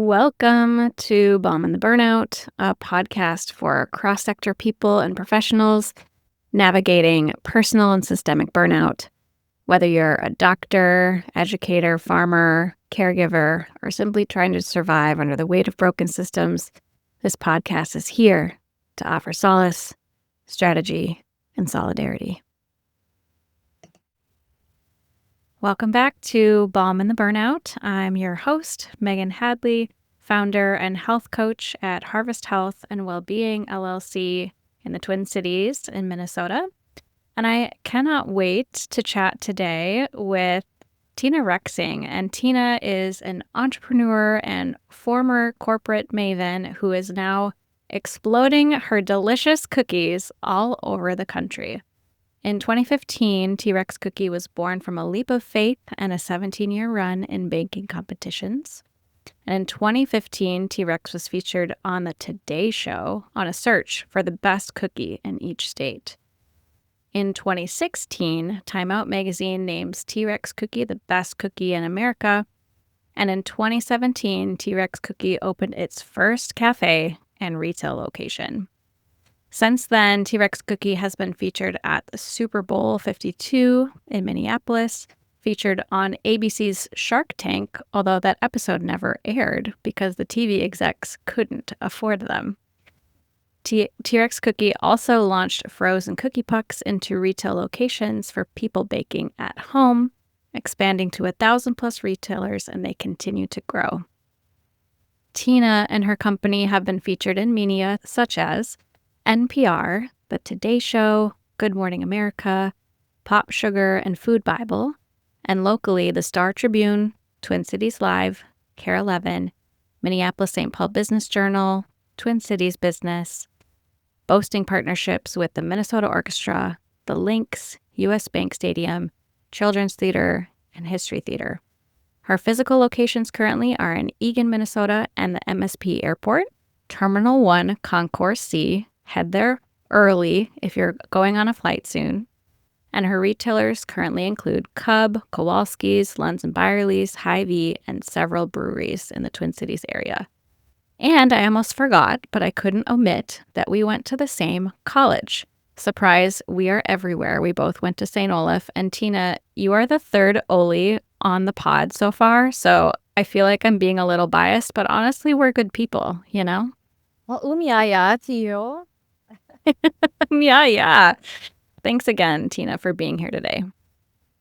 Welcome to Balm and the Burnout, a podcast for cross-sector people and professionals navigating personal and systemic burnout. Whether you're a doctor, educator, farmer, caregiver, or simply trying to survive under the weight of broken systems, this podcast is here to offer solace, strategy, and solidarity. Welcome back to Balm and the Burnout. I'm your host, Megan Hadley, founder and health coach at Harvest Health and Wellbeing LLC in the Twin Cities in Minnesota. And I cannot wait to chat today with Tina Rexing. And Tina is an entrepreneur and former corporate maven who is now exploding her delicious cookies all over the country. In 2015, T-Rex Cookie was born from a leap of faith and a 17-year run in baking competitions. And in 2015, T-Rex was featured on the Today Show on a search for the best cookie in each state. In 2016, TimeOut Magazine names T-Rex Cookie the best cookie in America. And in 2017, T-Rex Cookie opened its first cafe and retail location. Since then, T-Rex Cookie has been featured at the Super Bowl 52 in Minneapolis, featured on ABC's Shark Tank, although that episode never aired because the TV execs couldn't afford them. T-Rex Cookie also launched frozen cookie pucks into retail locations for people baking at home, expanding to 1,000+ retailers, and they continue to grow. Tina and her company have been featured in media such as NPR, The Today Show, Good Morning America, Pop Sugar, and Food Bible, and locally the Star Tribune, Twin Cities Live, Care 11, Minneapolis-St. Paul Business Journal, Twin Cities Business, boasting partnerships with the Minnesota Orchestra, the Lynx, U.S. Bank Stadium, Children's Theater, and History Theater. Her physical locations currently are in Eagan, Minnesota, and the MSP Airport, Terminal 1, Concourse C. Head there early if you're going on a flight soon. And her retailers currently include Cub, Kowalski's, Lunds & Byerly's, Hy-Vee, and several breweries in the Twin Cities area. And I almost forgot, but I couldn't omit that we went to the same college. Surprise, we are everywhere. We both went to St. Olaf. And Tina, you are the third Oli on the pod so far, so I feel like I'm being a little biased, but honestly, we're good people, you know? Well, umiyaya to you. Yeah. Thanks again, Tina, for being here today.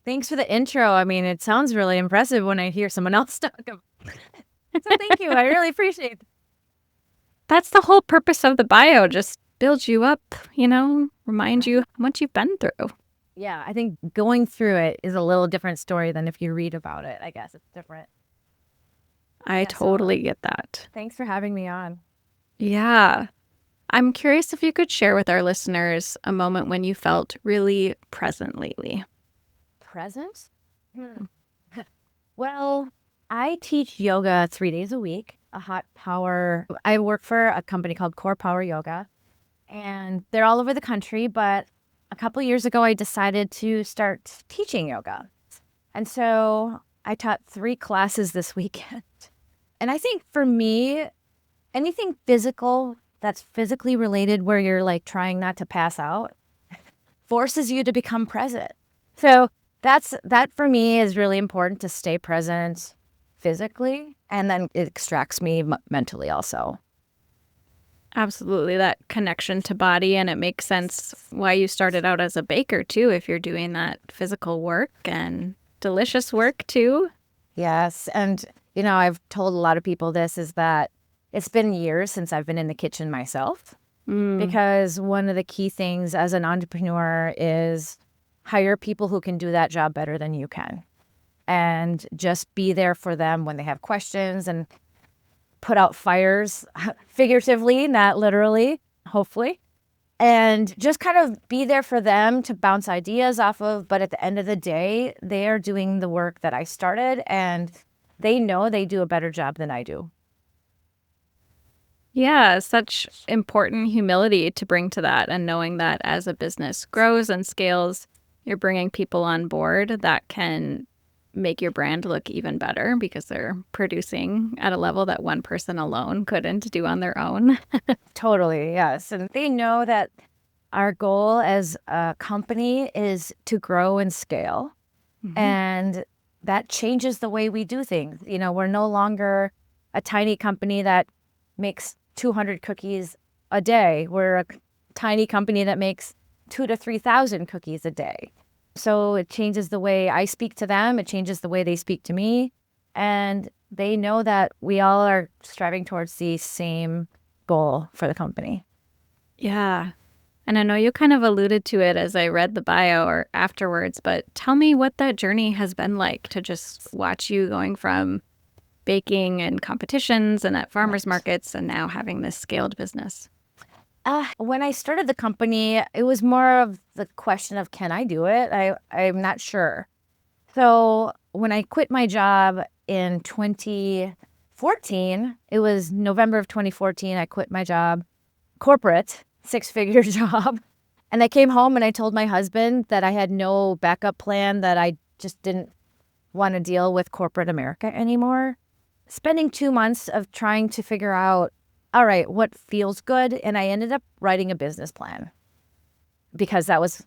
Thanks for the intro. I mean, it sounds really impressive when I hear someone else talk about it. So thank you. I really appreciate it. That's the whole purpose of the bio, just build you up, remind you how much you've been through. Yeah, I think going through it is a little different story than if you read about it. I guess it's different. I totally get that. Thanks for having me on. Yeah. I'm curious if you could share with our listeners a moment when you felt really present lately. Present? Well, I teach yoga 3 days a week, a hot power. I work for a company called Core Power Yoga, and they're all over the country. But a couple years ago, I decided to start teaching yoga. And so I taught 3 classes this weekend. And I think for me, anything physical that's physically related where you're like trying not to pass out forces you to become present. So that for me is really important, to stay present physically, and then it extracts me mentally also. Absolutely, that connection to body, and it makes sense why you started out as a baker too, if you're doing that physical work and delicious work too. Yes, and I've told a lot of people this, is that it's been years since I've been in the kitchen myself, because one of the key things as an entrepreneur is hire people who can do that job better than you can, and just be there for them when they have questions and put out fires, figuratively, not literally, hopefully, and just kind of be there for them to bounce ideas off of. But at the end of the day, they are doing the work that I started, and they know they do a better job than I do. Yeah, such important humility to bring to that, and knowing that as a business grows and scales, you're bringing people on board that can make your brand look even better because they're producing at a level that one person alone couldn't do on their own. Totally, yes. And they know that our goal as a company is to grow and scale. And that changes the way we do things. You know, we're no longer a tiny company that makes 200 cookies a day. We're a tiny company that makes 2,000 to 3,000 cookies a day. So it changes the way I speak to them. It changes the way they speak to me. And they know that we all are striving towards the same goal for the company. Yeah. And I know you kind of alluded to it as I read the bio or afterwards, but tell me what that journey has been like to just watch you going from baking and competitions and at farmers markets and now having this scaled business. When I started the company, it was more of the question of, can I do it? I'm not sure. So when I quit my job in 2014, it was November of 2014, I quit my job, corporate, 6-figure job. And I came home and I told my husband that I had no backup plan, that I just didn't want to deal with corporate America anymore. Spending 2 months of trying to figure out, all right, what feels good? And I ended up writing a business plan because that was,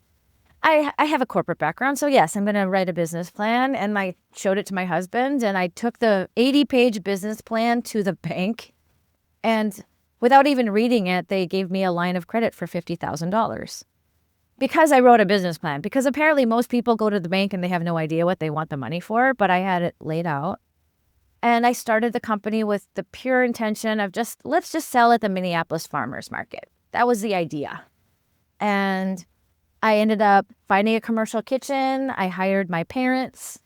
I have a corporate background. So yes, I'm going to write a business plan. And I showed it to my husband and I took the 80-page business plan to the bank. And without even reading it, they gave me a line of credit for $50,000 because I wrote a business plan. Because apparently most people go to the bank and they have no idea what they want the money for, but I had it laid out. And I started the company with the pure intention of let's just sell at the Minneapolis farmers market. That was the idea. And I ended up finding a commercial kitchen. I hired my parents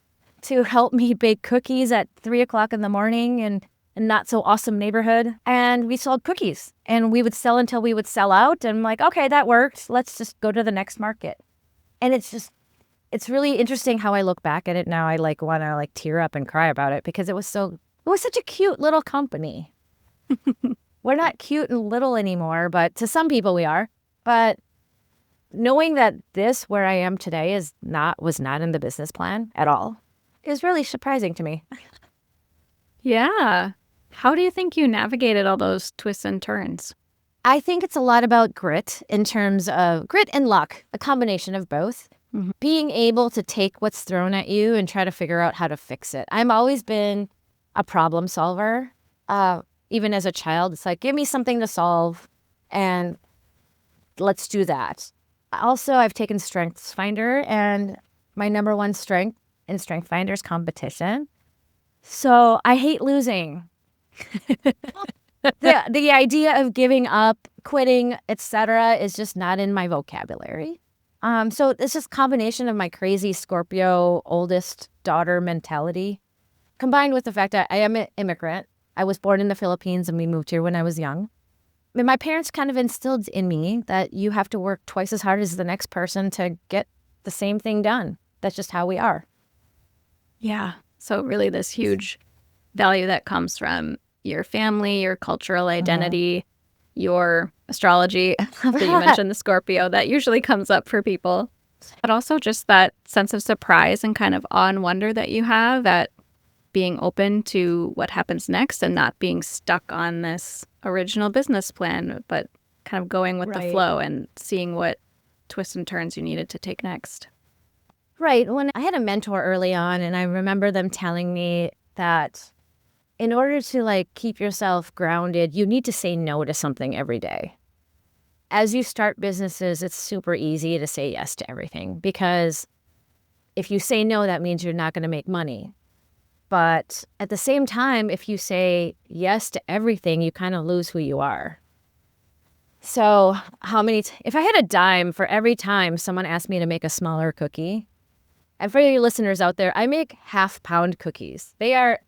to help me bake cookies at 3 o'clock in the morning in a not so awesome neighborhood. And we sold cookies and we would sell until we would sell out. And I'm like, okay, that worked. Let's just go to the next market. And it's really interesting how I look back at it now. I want to tear up and cry about it because it was such a cute little company. We're not cute and little anymore, but to some people we are. But knowing that where I am today was not in the business plan at all is really surprising to me. Yeah. How do you think you navigated all those twists and turns? I think it's a lot about grit in terms of grit and luck, a combination of both. Being able to take what's thrown at you and try to figure out how to fix it. I've always been a problem solver. Even as a child, it's like, give me something to solve and let's do that. Also, I've taken Strengths Finder and my number one strength in Strength Finder is competition. So I hate losing. The idea of giving up, quitting, etc. is just not in my vocabulary. So it's just a combination of my crazy Scorpio oldest daughter mentality, combined with the fact that I am an immigrant. I was born in the Philippines and we moved here when I was young. And my parents kind of instilled in me that you have to work twice as hard as the next person to get the same thing done. That's just how we are. Yeah. So really this huge value that comes from your family, your cultural identity, your astrology, that you mentioned the Scorpio, that usually comes up for people, but also just that sense of surprise and kind of awe and wonder that you have at being open to what happens next and not being stuck on this original business plan, but kind of going with the flow and seeing what twists and turns you needed to take next. Right. When I had a mentor early on, and I remember them telling me that in order to keep yourself grounded, you need to say no to something every day. As you start businesses, it's super easy to say yes to everything because if you say no, that means you're not going to make money. But at the same time, if you say yes to everything, you kind of lose who you are. So if I had a dime for every time someone asked me to make a smaller cookie, and for your listeners out there, I make 1/2-pound cookies. They are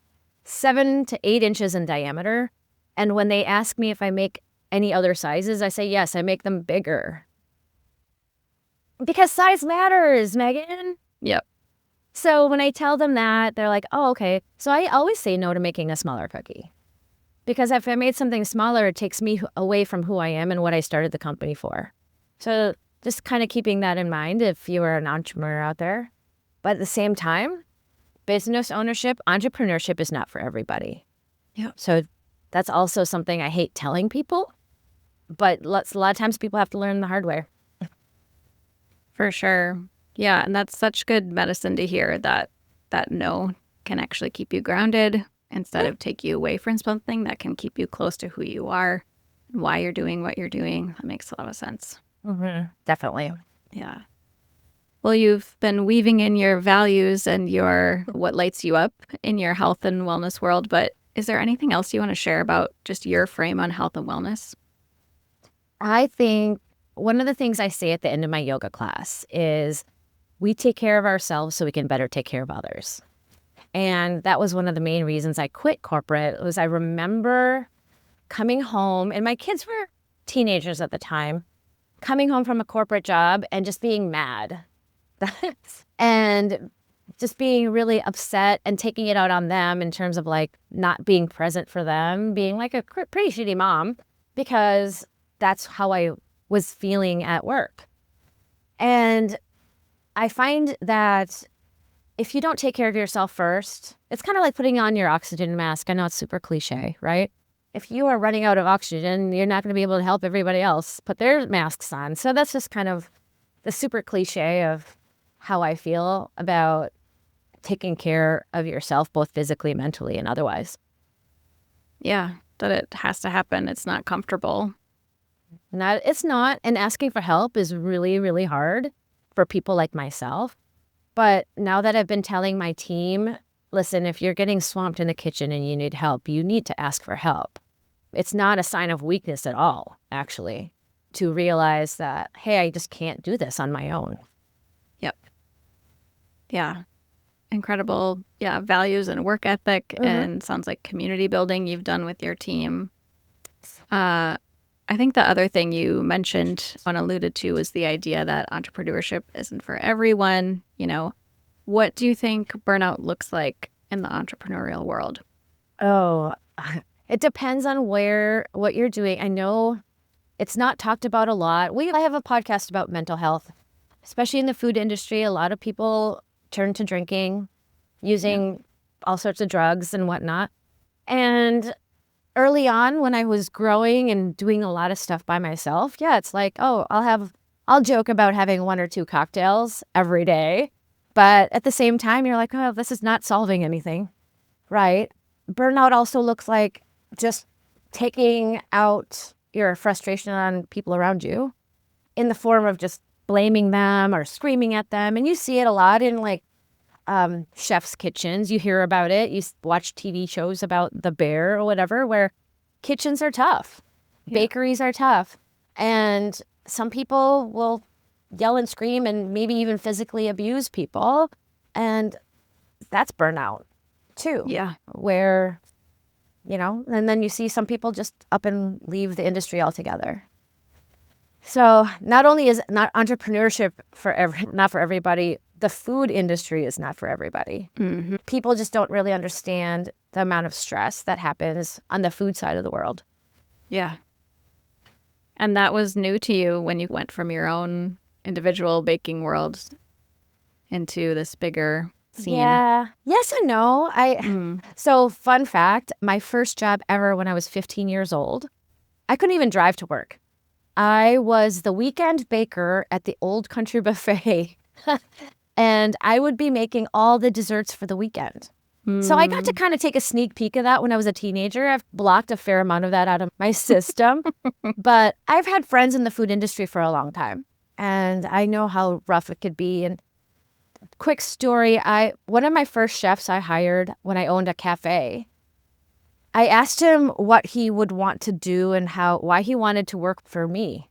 7 to 8 inches in diameter. And when they ask me if I make any other sizes, I say, yes, I make them bigger. Because size matters, Megan. Yep. So when I tell them that, they're like, oh, okay. So I always say no to making a smaller cookie. Because if I made something smaller, it takes me away from who I am and what I started the company for. So just kind of keeping that in mind if you are an entrepreneur out there. But at the same time, business ownership, entrepreneurship is not for everybody. Yeah. So that's also something I hate telling people, but a lot of times people have to learn the hard way. For sure. Yeah, and that's such good medicine to hear that no can actually keep you grounded instead of take you away from something that can keep you close to who you are and why you're doing what you're doing. That makes a lot of sense. Mm-hmm. Definitely. Yeah. Well, you've been weaving in your values and what lights you up in your health and wellness world, but is there anything else you want to share about just your frame on health and wellness? I think one of the things I say at the end of my yoga class is we take care of ourselves so we can better take care of others. And that was one of the main reasons I quit corporate. Was I remember coming home, and my kids were teenagers at the time, coming home from a corporate job and just being mad. And just being really upset and taking it out on them in terms of like not being present for them, being like a pretty shitty mom, because that's how I was feeling at work. And I find that if you don't take care of yourself first, it's kind of like putting on your oxygen mask. I know it's super cliche, right? If you are running out of oxygen, you're not going to be able to help everybody else put their masks on. So that's just kind of the super cliche of how I feel about taking care of yourself, both physically, mentally, and otherwise. Yeah, that it has to happen. It's not comfortable. It's not. And asking for help is really, really hard for people like myself. But now that I've been telling my team, listen, if you're getting swamped in the kitchen and you need help, you need to ask for help. It's not a sign of weakness at all, actually, to realize that, hey, I just can't do this on my own. Yep. Yeah. Incredible. Yeah. Values and work ethic, and sounds like community building you've done with your team. I think the other thing you mentioned and alluded to was the idea that entrepreneurship isn't for everyone. What do you think burnout looks like in the entrepreneurial world? Oh, it depends on what you're doing. I know it's not talked about a lot. I have a podcast about mental health, especially in the food industry. A lot of people turn to drinking, using all sorts of drugs and whatnot. And early on, when I was growing and doing a lot of stuff by myself, it's like, oh, I'll joke about having 1 or 2 cocktails every day. But at the same time, you're like, oh, this is not solving anything, right? Burnout also looks like just taking out your frustration on people around you in the form of just blaming them or screaming at them. And you see it a lot in like chefs' kitchens. You hear about it. You watch TV shows about the Bear or whatever, where kitchens are tough. Bakeries are tough. And some people will yell and scream and maybe even physically abuse people. And that's burnout too. Yeah. Where, and then you see some people just up and leave the industry altogether. So not only is not entrepreneurship not for everybody, the food industry is not for everybody. Mm-hmm. People just don't really understand the amount of stress that happens on the food side of the world. Yeah. And that was new to you when you went from your own individual baking world into this bigger scene. Yeah. Yes and no. So fun fact, my first job ever when I was 15 years old, I couldn't even drive to work. I was the weekend baker at the Old Country Buffet. And I would be making all the desserts for the weekend. So I got to kind of take a sneak peek of that when I was a teenager. I've blocked a fair amount of that out of my system. But I've had friends in the food industry for a long time. And I know how rough it could be. And quick story, one of my first chefs I hired when I owned a cafe, I asked him what he would want to do and why he wanted to work for me,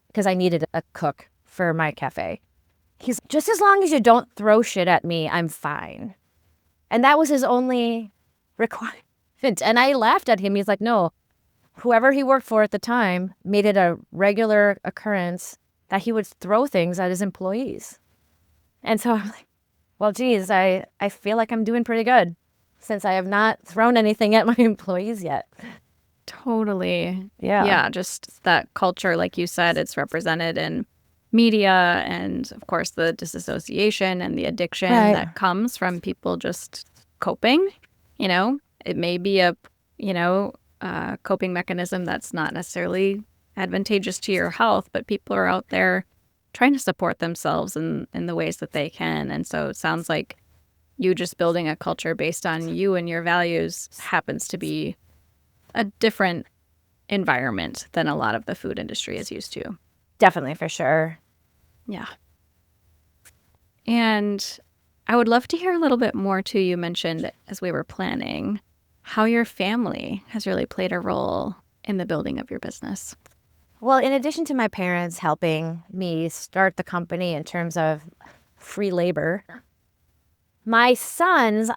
because I needed a cook for my cafe. He's just, as long as you don't throw shit at me, I'm fine. And that was his only requirement. And I laughed at him. He's like, no, whoever he worked for at the time made it a regular occurrence that he would throw things at his employees. And so I'm like, well, geez, I feel like I'm doing pretty good since I have not thrown anything at my employees yet. Totally. Yeah. Yeah, just that culture, like you said, it's represented in media and, of course, the disassociation and the addiction that comes from people just coping. It may be a coping mechanism that's not necessarily advantageous to your health, but people are out there trying to support themselves in the ways that they can. And so it sounds like you just building a culture based on you and your values happens to be a different environment than a lot of the food industry is used to. Definitely, for sure. Yeah. And I would love to hear a little bit more too. You mentioned as we were planning how your family has really played a role in the building of your business. Well, in addition to my parents helping me start the company in terms of free labor, my sons,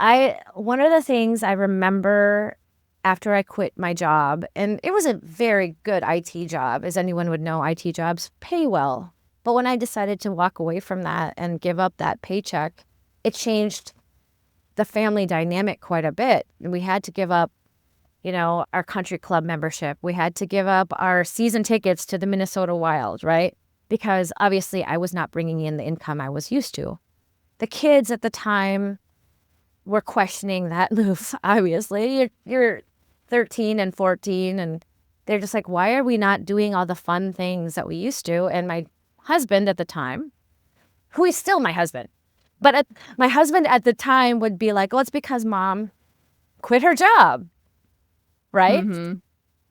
one of the things I remember after I quit my job, and it was a very good IT job, as anyone would know, IT jobs pay well. But when I decided to walk away from that and give up that paycheck, it changed the family dynamic quite a bit. We had to give up, our country club membership. We had to give up our season tickets to the Minnesota Wild, right? Because obviously I was not bringing in the income I was used to. The kids at the time were questioning that, obviously. You're 13 and 14, and they're just like, why are we not doing all the fun things that we used to? And my husband at the time, who is still my husband, but my husband at the time would be like, oh, it's because mom quit her job, right? Mm-hmm.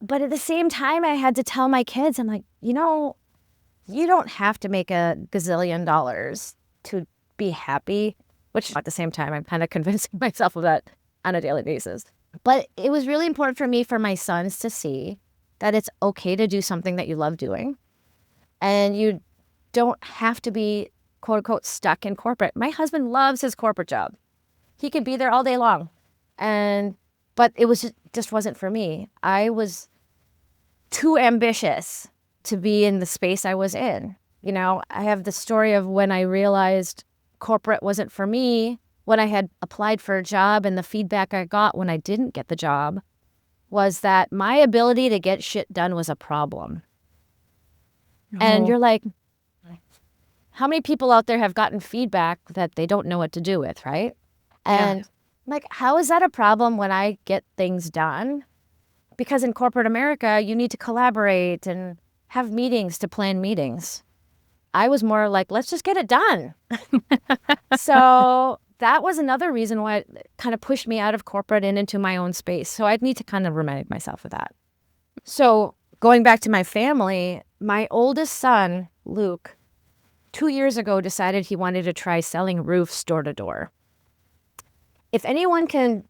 But at the same time, I had to tell my kids, I'm like, you don't have to make a gazillion dollars to be happy, which at the same time, I'm kind of convincing myself of that on a daily basis. But it was really important for me, for my sons to see that it's okay to do something that you love doing. And you don't have to be, quote unquote, stuck in corporate. My husband loves his corporate job. He could be there all day long. But it was just wasn't for me. I was too ambitious to be in the space I was in. I have the story of when I realized corporate wasn't for me, when I had applied for a job, and the feedback I got when I didn't get the job was that my ability to get shit done was a problem. Oh. And you're like, how many people out there have gotten feedback that they don't know what to do with, right? And like, how is that a problem when I get things done? Because in corporate America, you need to collaborate and have meetings to plan meetings. I was more like, let's just get it done. So that was another reason why it kind of pushed me out of corporate and into my own space. So I'd need to kind of remind myself of that. So going back to my family, my oldest son, Luke, 2 years ago decided he wanted to try selling roofs door to door. If anyone can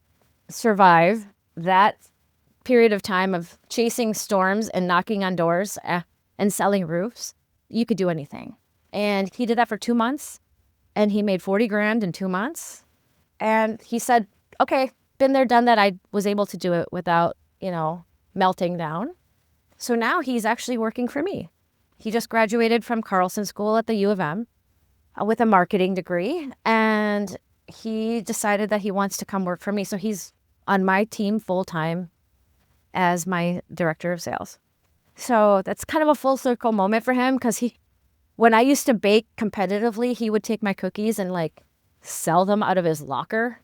survive that period of time of chasing storms and knocking on doors and selling roofs, you could do anything. And he did that for 2 months, and he made $40,000 in 2 months. And he said, okay, been there, done that. I was able to do it without, melting down. So now he's actually working for me. He just graduated from Carlson School at the U of M with a marketing degree, and he decided that he wants to come work for me. So he's on my team full-time as my director of sales. So that's kind of a full circle moment for him, because when I used to bake competitively, he would take my cookies and sell them out of his locker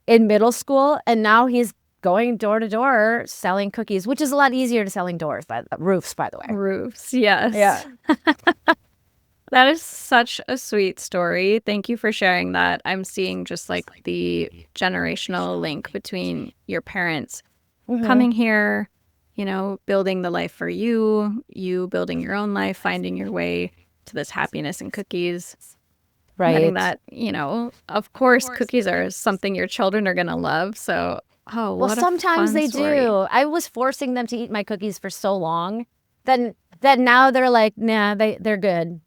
in middle school. And now he's going door to door selling cookies, which is a lot easier to selling roofs, by the way. Roofs, yes. Yeah. That is such a sweet story. Thank you for sharing that. I'm seeing just the generational link between your parents coming here, building the life for you building your own life, finding your way to this happiness and cookies. Right. Getting that, of course, cookies are something your children are going to love. So, what sometimes they do. I was forcing them to eat my cookies for so long that now they're like, nah, they're good.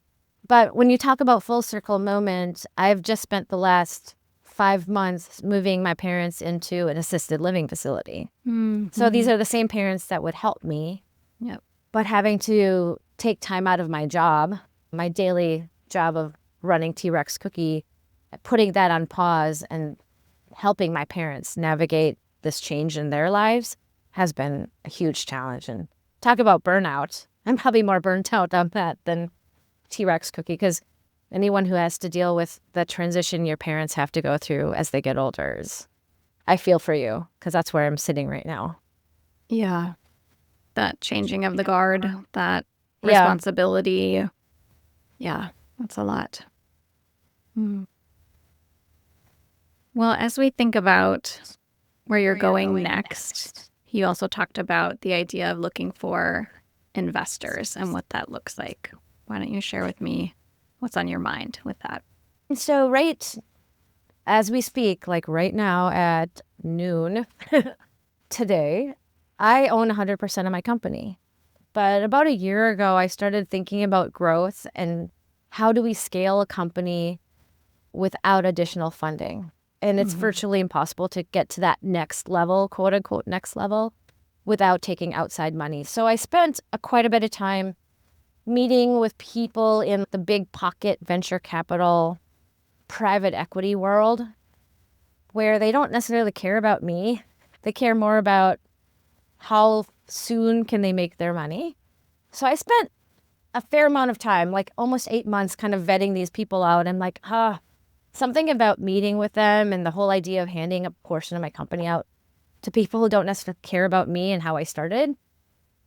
But when you talk about full circle moment, I've just spent the last 5 months moving my parents into an assisted living facility. Mm-hmm. So these are the same parents that would help me. Yep. But having to take time out of my job, my daily job of running T-Rex Cookie, putting that on pause and helping my parents navigate this change in their lives has been a huge challenge. And talk about burnout. I'm probably more burnt out on that than T-Rex cookie, because anyone who has to deal with the transition your parents have to go through as they get older I feel for you, because that's where I'm sitting right now. Yeah. That changing of the guard, that Yeah. responsibility. Yeah, that's a lot. Well, as we think about where you're going next, you also talked about the idea of looking for investors and what that looks like. Why don't you share with me what's on your mind with that? And so right as we speak, like right now at noon today, I own 100% of my company. But about a year ago, I started thinking about growth and how do we scale a company without additional funding? And it's virtually impossible to get to that next level, quote unquote, next level, without taking outside money. So I spent quite a bit of time meeting with people in the big pocket venture capital, private equity world, where they don't necessarily care about me. They care more about how soon can they make their money. So I spent a fair amount of time, like almost 8 months, kind of vetting these people out. I'm like, something about meeting with them and the whole idea of handing a portion of my company out to people who don't necessarily care about me and how I started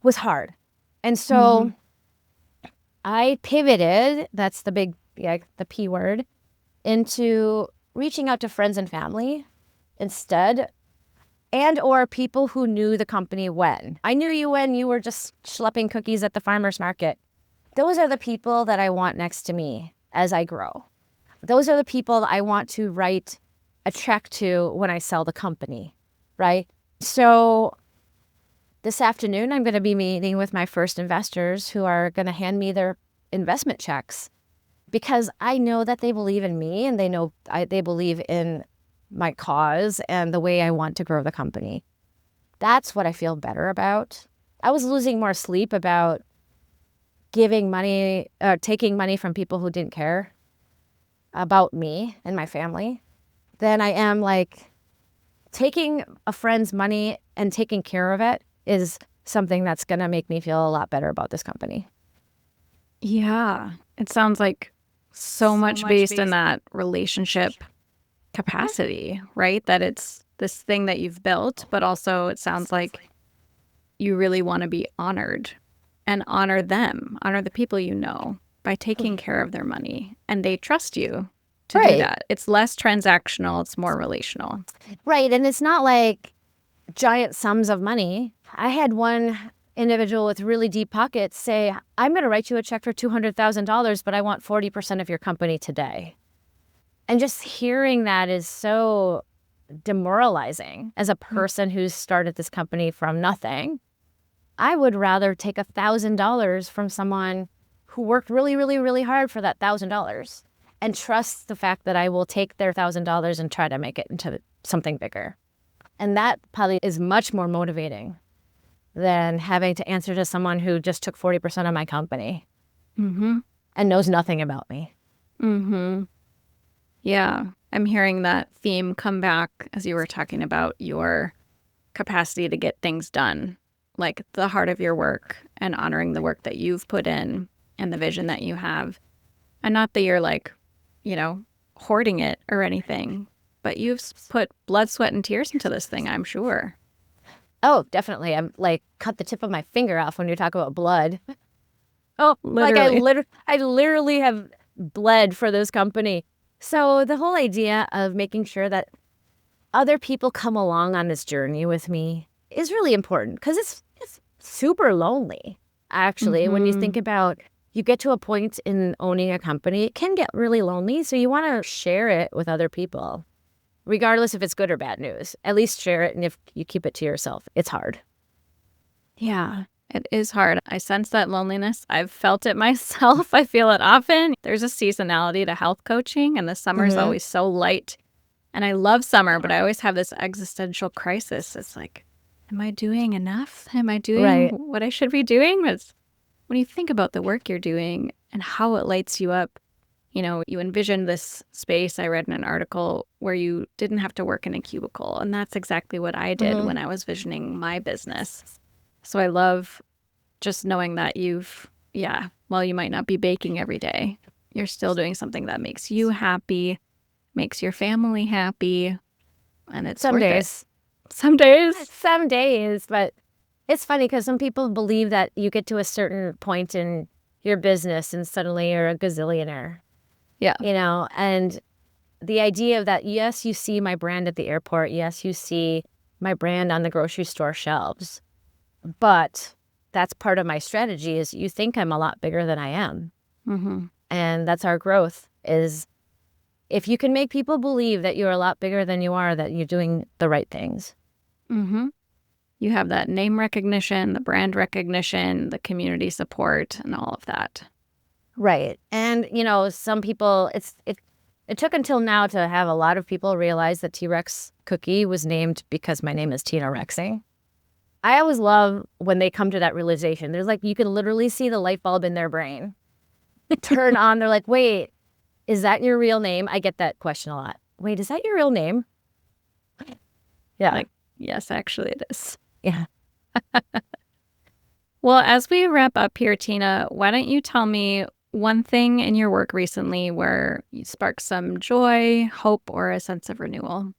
was hard. And so I pivoted, that's the big, the P word, into reaching out to friends and family instead, and or people who knew the company when. I knew you when you were just schlepping cookies at the farmer's market. Those are the people that I want next to me as I grow. Those are the people that I want to write a check to when I sell the company, right? So this afternoon, I'm going to be meeting with my first investors who are going to hand me their investment checks, because I know that they believe in me and they know they believe in my cause and the way I want to grow the company. That's what I feel better about. I was losing more sleep about giving money, taking money from people who didn't care about me and my family than I am like taking a friend's money and taking care of it is something that's going to make me feel a lot better about this company. Yeah. It sounds like so much based in that relationship capacity, right? That it's this thing that you've built, but also it sounds like you really want to be honored and honor them, honor the people you know by taking care of their money, and they trust you to do that. It's less transactional, it's more relational. Right. And it's not like giant sums of money. I had one individual with really deep pockets say, I'm going to write you a check for $200,000, but I want 40% of your company today. And just hearing that is so demoralizing as a person who's started this company from nothing. I would rather take $1,000 from someone who worked really, really, really hard for that $1,000 and trust the fact that I will take their $1,000 and try to make it into something bigger. And that probably is much more motivating than having to answer to someone who just took 40% of my company and knows nothing about me. Yeah, I'm hearing that theme come back as you were talking about your capacity to get things done, like the heart of your work and honoring the work that you've put in and the vision that you have. And not that you're like, hoarding it or anything, but you've put blood, sweat, and tears into this thing, I'm sure. Oh, definitely. I'm like cut the tip of my finger off when you talk about blood. Oh, literally. Like I literally have bled for this company. So the whole idea of making sure that other people come along on this journey with me is really important, because it's super lonely, actually. When you think about, you get to a point in owning a company, it can get really lonely. So you want to share it with other people, regardless if it's good or bad news. At least share it. And if you keep it to yourself, it's hard. Yeah, it is hard. I sense that loneliness. I've felt it myself. I feel it often. There's a seasonality to health coaching, and the summer is always so light. And I love summer, but I always have this existential crisis. It's like, am I doing enough? Am I doing what I should be doing? But when you think about the work you're doing and how it lights you up, you envision this space. I read in an article where you didn't have to work in a cubicle. And that's exactly what I did when I was visioning my business. So I love just knowing that while you might not be baking every day, you're still doing something that makes you happy, makes your family happy, and it's Some worth days. it. Some days. Some days, but it's funny because some people believe that you get to a certain point in your business and suddenly you're a gazillionaire. Yeah. And the idea of that, yes, you see my brand at the airport. Yes, you see my brand on the grocery store shelves. But that's part of my strategy is you think I'm a lot bigger than I am. Mm-hmm. And that's our growth is if you can make people believe that you're a lot bigger than you are, that you're doing the right things. Mm-hmm. You have that name recognition, the brand recognition, the community support, and all of that. Right. And, some people, it took until now to have a lot of people realize that T-Rex cookie was named because my name is Tina Rexing. I always love when they come to that realization. There's you can literally see the light bulb in their brain turn on. They're like, wait, is that your real name? I get that question a lot. Wait, is that your real name? Yeah. Yes, actually it is. Yeah. Well, as we wrap up here, Tina, why don't you tell me one thing in your work recently where you sparked some joy, hope, or a sense of renewal?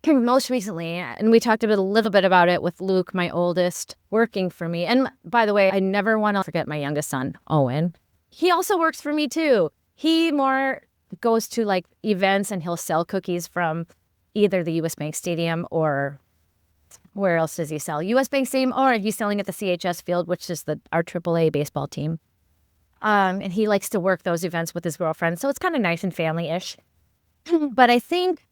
Most recently, and we talked a little bit about it with Luke, my oldest, working for me. And by the way, I never want to forget my youngest son, Owen. He also works for me too. He more goes to events and he'll sell cookies from either the US Bank Stadium or where else does he sell? US Bank Stadium, or he's selling at the CHS field, which is our AAA baseball team. And he likes to work those events with his girlfriend. So it's kind of nice and family-ish. But I think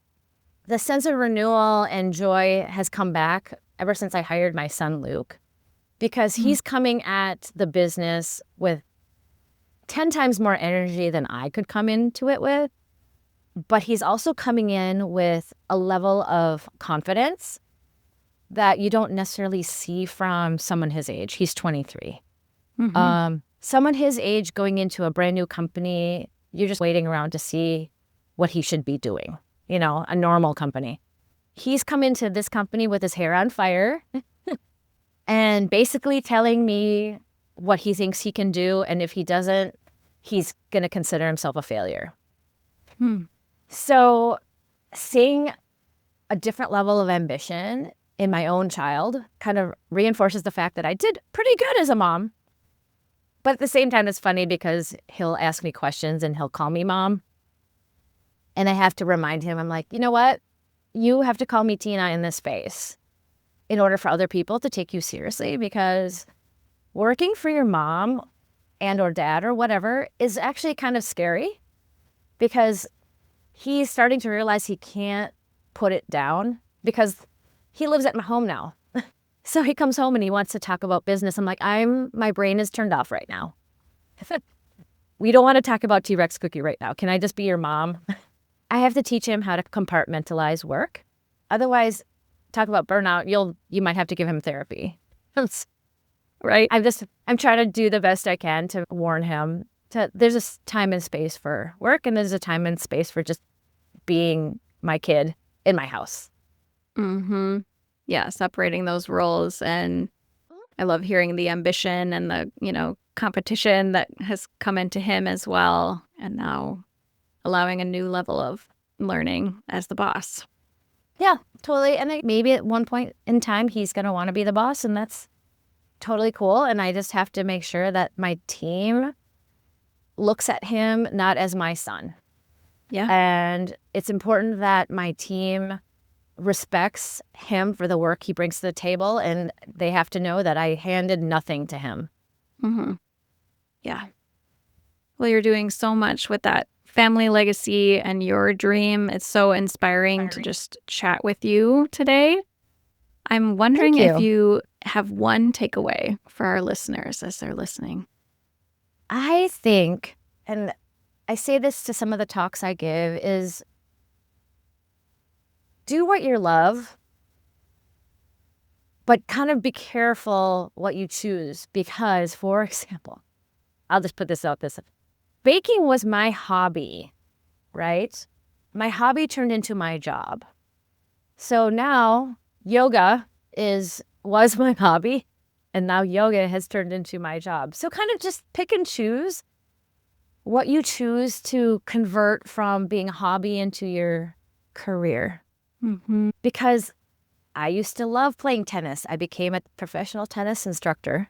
the sense of renewal and joy has come back ever since I hired my son, Luke, because he's coming at the business with 10 times more energy than I could come into it with. But he's also coming in with a level of confidence that you don't necessarily see from someone his age. He's 23. Mm-hmm. Someone his age going into a brand new company, you're just waiting around to see what he should be doing. A normal company. He's come into this company with his hair on fire and basically telling me what he thinks he can do. And if he doesn't, he's going to consider himself a failure. So seeing a different level of ambition in my own child kind of reinforces the fact that I did pretty good as a mom. But at the same time, it's funny because he'll ask me questions and he'll call me mom. And I have to remind him, I'm like, you know what? You have to call me Tina in this space in order for other people to take you seriously, because working for your mom and or dad or whatever is actually kind of scary because he's starting to realize he can't put it down because he lives at my home now. So he comes home and he wants to talk about business. I'm like, my brain is turned off right now. We don't want to talk about T-Rex cookie right now. Can I just be your mom? I have to teach him how to compartmentalize work. Otherwise, talk about burnout, you might have to give him therapy. Right? I'm trying to do the best I can to warn him. There's a time and space for work, and there's a time and space for just being my kid in my house. Mm-hmm. Yeah, separating those roles. And I love hearing the ambition and the, competition that has come into him as well. And now allowing a new level of learning as the boss. Yeah, totally. And maybe at one point in time, he's going to want to be the boss, and that's totally cool. And I just have to make sure that my team looks at him not as my son. Yeah. And it's important that my team respects him for the work he brings to the table, and they have to know that I handed nothing to him. Mm-hmm. Yeah. Well, you're doing so much with that family legacy and your dream. It's so inspiring to just chat with you today. I'm wondering if you have one takeaway for our listeners as they're listening. I think, and I say this to some of the talks I give, is do what you love, but kind of be careful what you choose. Because, for example, I'll just put this out this. Baking was my hobby, right? My hobby turned into my job. So now yoga was my hobby. And now yoga has turned into my job. So kind of just pick and choose what you choose to convert from being a hobby into your career. Mm-hmm. Because I used to love playing tennis. I became a professional tennis instructor.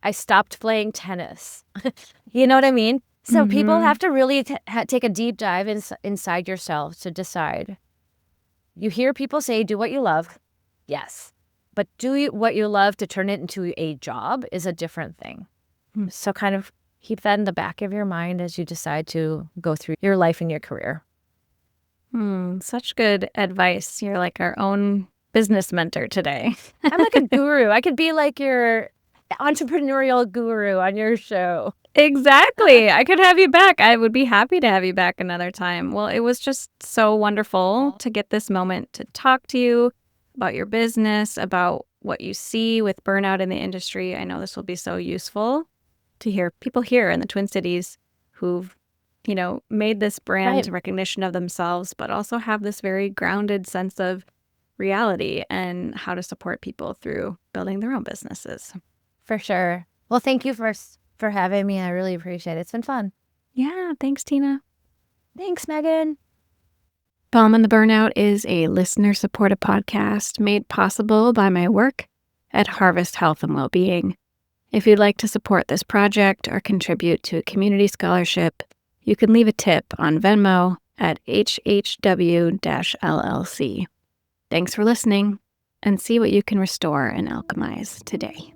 I stopped playing tennis. You know what I mean? So people have to really take a deep dive inside yourself to decide. You hear people say, do what you love. Yes. But what you love to turn it into a job is a different thing. So kind of keep that in the back of your mind as you decide to go through your life and your career. Such good advice. You're like our own business mentor today. I'm like a guru. I could be like your entrepreneurial guru on your show. Exactly. I could have you back. I would be happy to have you back another time. Well, it was just so wonderful to get this moment to talk to you about your business, about what you see with burnout in the industry. I know this will be so useful to hear people here in the Twin Cities who've, made this brand recognition of themselves, but also have this very grounded sense of reality and how to support people through building their own businesses. For sure. Well, thank you for having me. I really appreciate it. It's been fun. Yeah, thanks, Tina. Thanks, Megan. Balm and the Burnout is a listener-supported podcast made possible by my work at Harvest Health and Wellbeing. If you'd like to support this project or contribute to a community scholarship, you can leave a tip on Venmo at HHW-LLC. Thanks for listening, and see what you can restore and alchemize today.